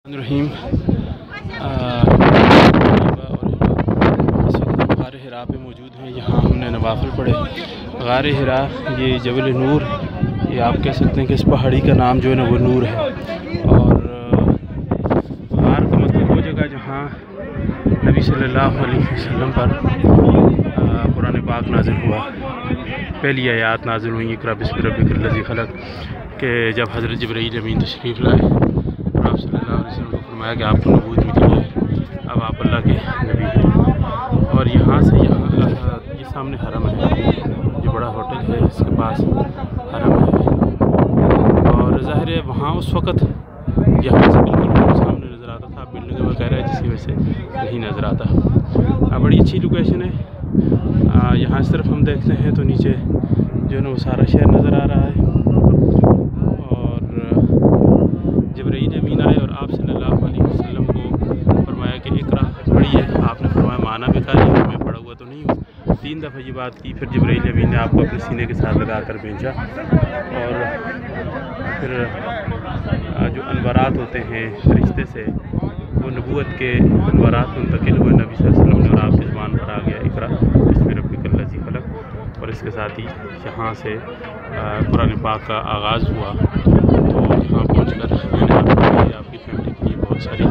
रहीम इस वक्त ग़ार हिरा पे मौजूद हैं। यहाँ हमने नवाफिल पढ़े। ग़ार हिरा ये जबल नूर, ये आप कह सकते हैं कि इस पहाड़ी का नाम जो है ना वो नूर है। और ग़ार का मतलब वो जगह जहाँ नबी सल्लल्लाहु अलैहि वसल्लम पर कुरान पाक नाज़िल हुआ, पहली आयत नाज़िल हुई इक़रा बिस्मि रब्बिकल्लज़ी ख़लक़, कि जब हज़रत जिब्रील अमीन तशरीफ़ लाए और आप सल्लल्लाहु अलैहि वसल्लम को फरमाया कि आपको नबूवत मिली है, अब आप अल्लाह के नबी हैं। और यहाँ से यहाँ ये सामने हरम है, ये बड़ा होटल है, इसके पास हरम है। और ज़ाहिर है वहाँ उस वक़्त यहाँ से बिल्कुल सामने नज़र आता था, बिल्डिंग वगैरह जिसकी वजह से नहीं नज़र आता। बड़ी अच्छी लोकेशन है। यहाँ इस तरफ हम देखते हैं तो नीचे जो है ना वो सारा शहर नज़र आ रहा है। और जिब्रील अमीन आए और आप सल्लल्लाहु अलैहि वसल्लम को फरमाया कि इक़रा पढ़िए। आपने फरमाया माना भी था, लेकिन मैं पढ़ा हुआ तो नहीं हूँ। 3 दफ़ा ये बात की, फिर जिब्रील अमीन ने आपको अपने सीने के साथ लगा कर भेजा। और फिर जो अनवरात होते हैं फरिश्ते से, वो नबूवत के अनवरात मुंतकिल हुए नबी सल्लल्लाहु अलैहि वसल्लम ने, और आपकी ज़ुबान पर आ गया इक़रा बिस्मि रब्बिकल्लज़ी ख़लक़। और इसके साथ ही यहाँ से कुरान पाक का आगाज़ हुआ। तो यहाँ पहुँच कर मैंने आपकी फैमिली के लिए बहुत सारी